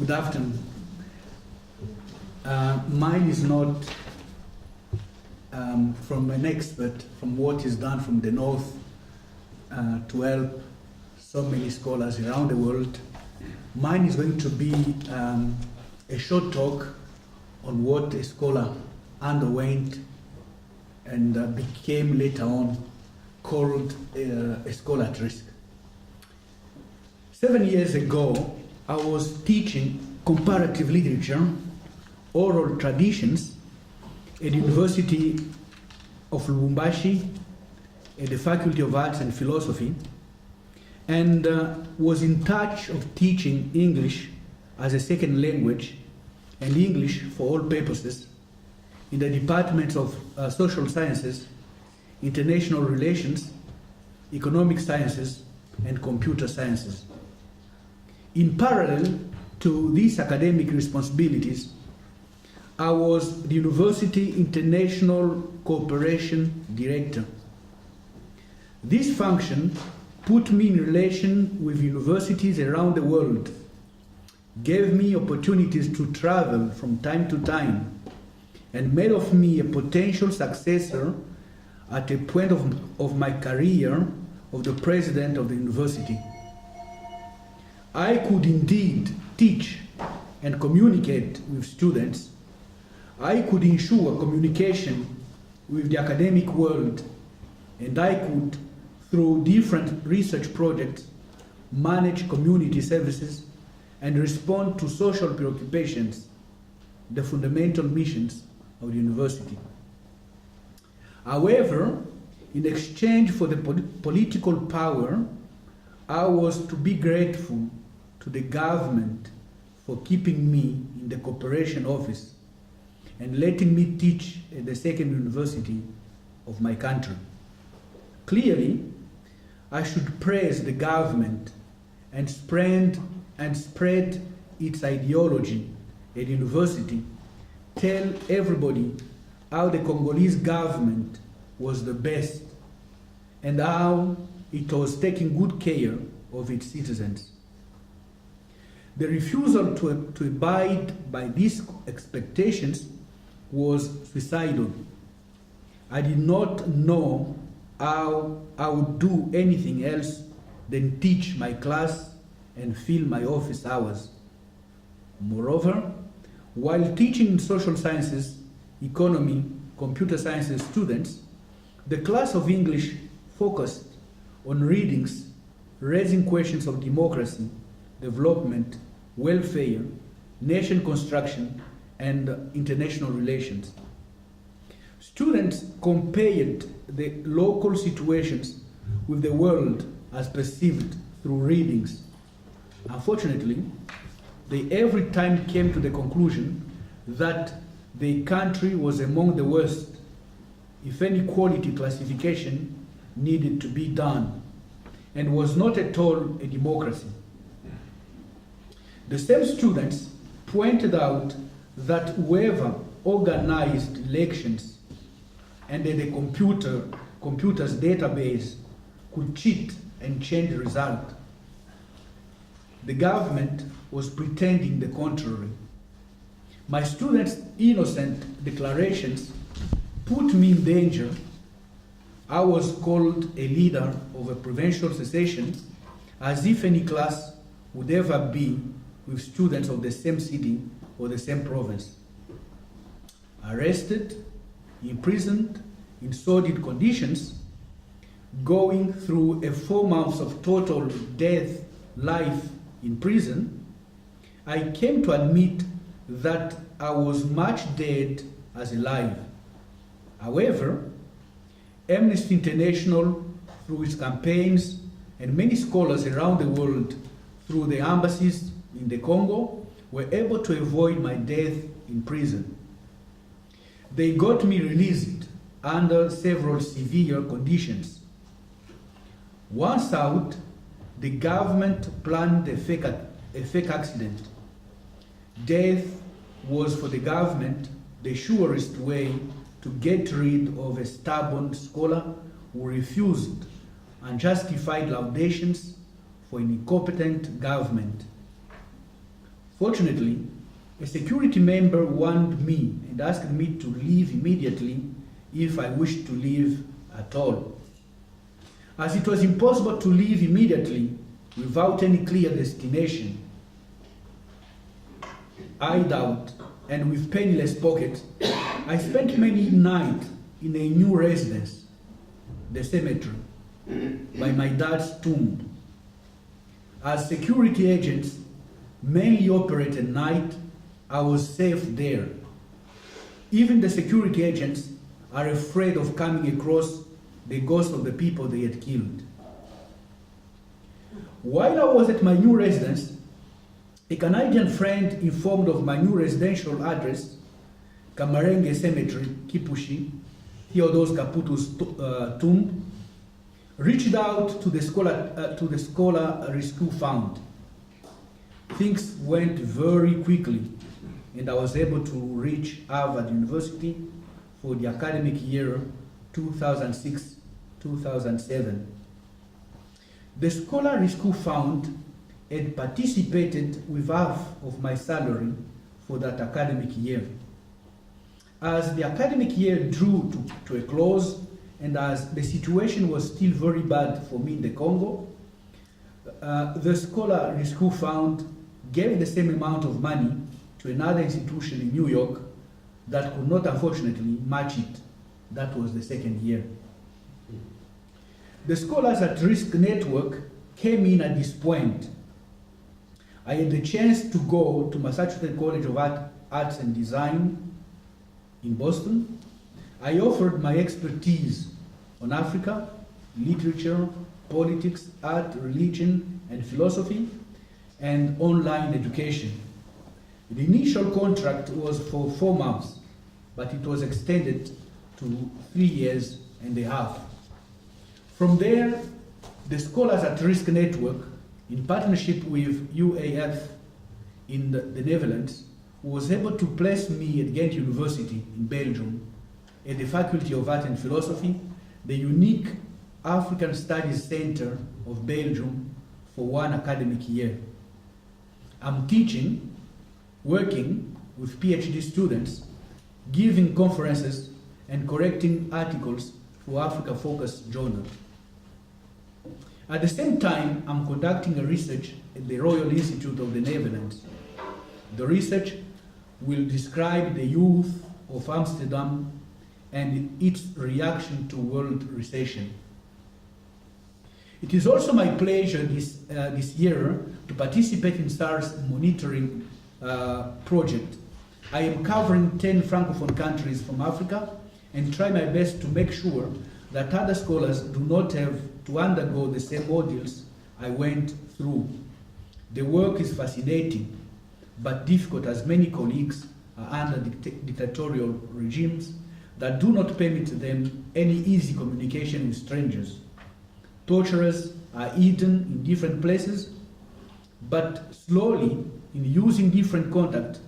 Good afternoon. Mine is not from an expert from what is done from the north to help so many scholars around the world. Mine is going to be a short talk on what a scholar underwent and became later on called a scholar at risk. 7 years ago, I was teaching comparative literature, oral traditions at the University of Lubumbashi at the Faculty of Arts and Philosophy, and was in touch of teaching English as a second language and English for all purposes in the departments of social sciences, international relations, economic sciences, and computer sciences. In parallel to these academic responsibilities, I was the University International Cooperation Director. This function put me in relation with universities around the world, gave me opportunities to travel from time to time, and made of me a potential successor at a point of my career of the president of the university. I could indeed teach and communicate with students. I could ensure communication with the academic world, and I could, through different research projects, manage community services and respond to social preoccupations, the fundamental missions of the university. However, in exchange for the political power, I was to be grateful to the government for keeping me in the cooperation office and letting me teach at the second university of my country. Clearly, I should praise the government and spread its ideology at university, tell everybody how the Congolese government was the best and how it was taking good care of its citizens. The refusal to abide by these expectations was suicidal. I did not know how I would do anything else than teach my class and fill my office hours. Moreover, while teaching social sciences, economy, computer sciences students, the class of English focused on readings, raising questions of democracy, development, welfare, nation construction, and international relations. Students compared the local situations with the world as perceived through readings. Unfortunately, they every time came to the conclusion that the country was among the worst if any quality classification needed to be done, and was not at all a democracy. The same students pointed out that whoever organized elections and the computer's database could cheat and change the result. The government was pretending the contrary. My students' innocent declarations put me in danger. I was called a leader of a provincial secession, as if any class would ever be with students of the same city or the same province. Arrested, imprisoned in sordid conditions, going through a 4 months of total death life in prison, I came to admit that I was much dead as alive. However, Amnesty International, through its campaigns, and many scholars around the world through the embassies in the Congo, were able to avoid my death in prison. They got me released under several severe conditions. Once out, the government planned a fake accident. Death was for the government the surest way to get rid of a stubborn scholar who refused unjustified laudations for an incompetent government. Fortunately, a security member warned me and asked me to leave immediately if I wished to leave at all. As it was impossible to leave immediately without any clear destination, hideout, and with penniless pockets, I spent many nights in a new residence, the cemetery, by my dad's tomb. As security agents mainly operate at night, I was safe there. Even the security agents are afraid of coming across the ghosts of the people they had killed. While I was at my new residence, a Canadian friend informed of my new residential address, Kamarenge Cemetery, Kipushi, Felix Kaputu's tomb, reached out to the scholar rescue fund. Things went very quickly, and I was able to reach Harvard University for the academic year 2006-2007. The Scholar Rescue Fund had participated with half of my salary for that academic year. As the academic year drew to a close, and as the situation was still very bad for me in the Congo, the Scholar Rescue Fund gave the same amount of money to another institution in New York that could not unfortunately match it. That was the second year. The Scholars at Risk Network came in at this point. I had the chance to go to Massachusetts College of Arts and Design in Boston. I offered my expertise on Africa, literature, politics, art, religion, and philosophy, and online education. The initial contract was for 4 months, but it was extended to 3 years and a half. From there, the Scholars at Risk Network, in partnership with UAF in the Netherlands, was able to place me at Ghent University in Belgium at the Faculty of Art and Philosophy, the unique African Studies Center of Belgium, for 1 academic year. I'm teaching, working with PhD students, giving conferences, and correcting articles for Africa Focus Journal. At the same time, I'm conducting a research at the Royal Institute of the Netherlands. The research will describe the youth of Amsterdam and its reaction to world recession. It is also my pleasure this year to participate in SAR's monitoring project. I am covering 10 Francophone countries from Africa and try my best to make sure that other scholars do not have to undergo the same ordeals I went through. The work is fascinating, but difficult, as many colleagues are under dictatorial regimes that do not permit them any easy communication with strangers. Torturers are hidden in different places, but slowly, in using different contact,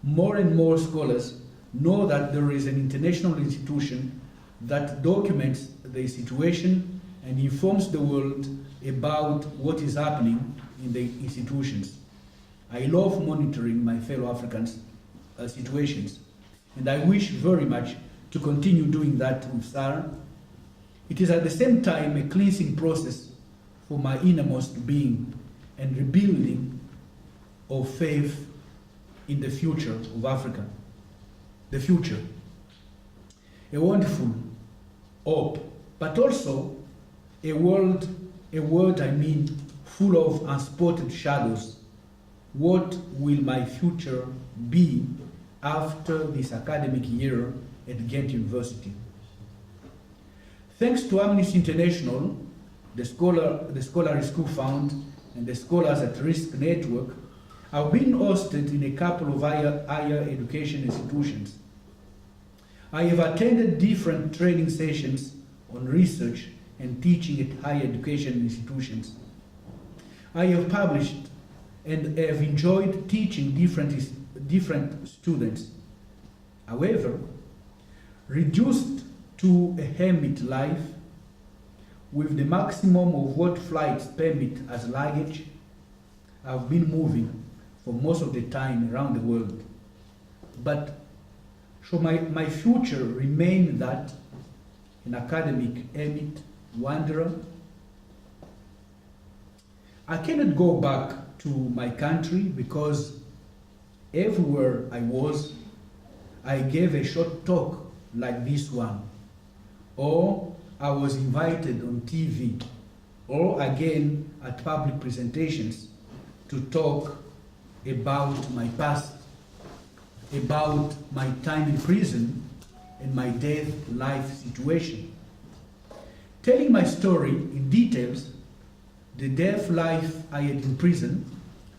more and more scholars know that there is an international institution that documents the situation and informs the world about what is happening in the institutions. I love monitoring my fellow Africans' situations, and I wish very much to continue doing that with SAR. It is at the same time a cleansing process for my innermost being and rebuilding of faith in the future of Africa. The future. A wonderful hope, but also a world full of unspotted shadows. What will my future be after this academic year at Ghent University? Thanks to Amnesty International, the Scholar Rescue Fund, and the Scholars at Risk Network, I've been hosted in a couple of higher education institutions. I have attended different training sessions on research and teaching at higher education institutions. I have published and have enjoyed teaching different students. However, reduced to a hermit life with the maximum of what flights permit as luggage, I've been moving for most of the time around the world. But so my future remain that an academic hermit, wanderer. I cannot go back to my country because everywhere I was, I gave a short talk like this one, or I was invited on TV, or again at public presentations to talk about my past, about my time in prison and my death-life situation. Telling my story in details, the death life I had in prison,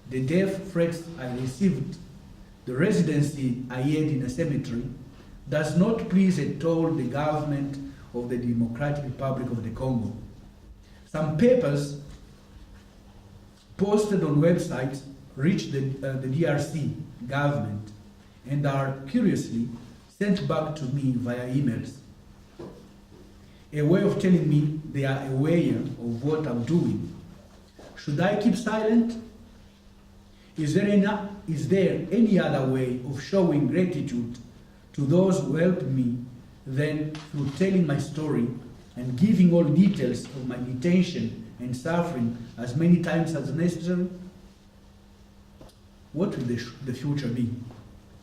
the death threats I received, the residency I had in a cemetery, does not please at all the government of the Democratic Republic of the Congo. Some papers posted on websites reach the DRC government and are curiously sent back to me via emails. A way of telling me they are aware of what I'm doing. Should I keep silent? Is there any other way of showing gratitude to those who helped me than through telling my story and giving all details of my detention and suffering as many times as necessary? What will the future be?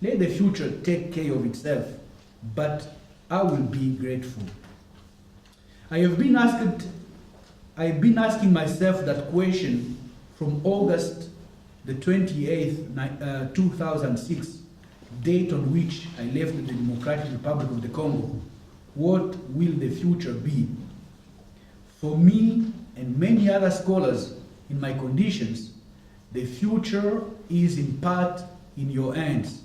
Let the future take care of itself, but I will be grateful. I've been asking myself that question from August the 28th, 2006, date on which I left the Democratic Republic of the Congo. What will the future be? For me and many other scholars in my conditions, the future is in part in your hands,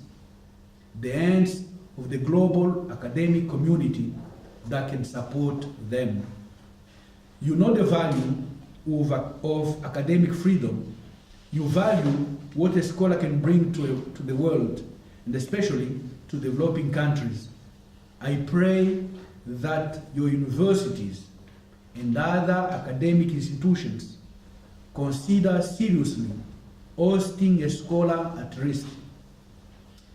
the hands of the global academic community that can support them. You know the value of academic freedom. You value what a scholar can bring to the world, and especially to developing countries. I pray that your universities and other academic institutions consider seriously hosting a scholar at risk.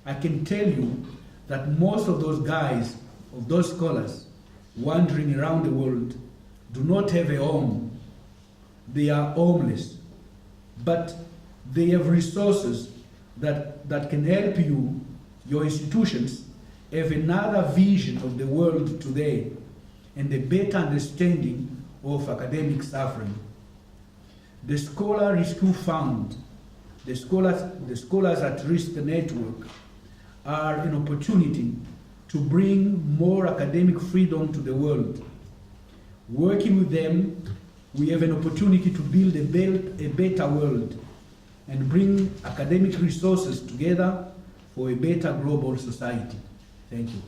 I can tell you that most of those guys, of those scholars, wandering around the world, do not have a home. They are homeless, but they have resources that can help you, your institutions, have another vision of the world today and a better understanding of academic suffering. The Scholar Rescue Fund, the Scholars at Risk Network, are an opportunity to bring more academic freedom to the world. Working with them, we have an opportunity to build a better world and bring academic resources together for a better global society. Thank you.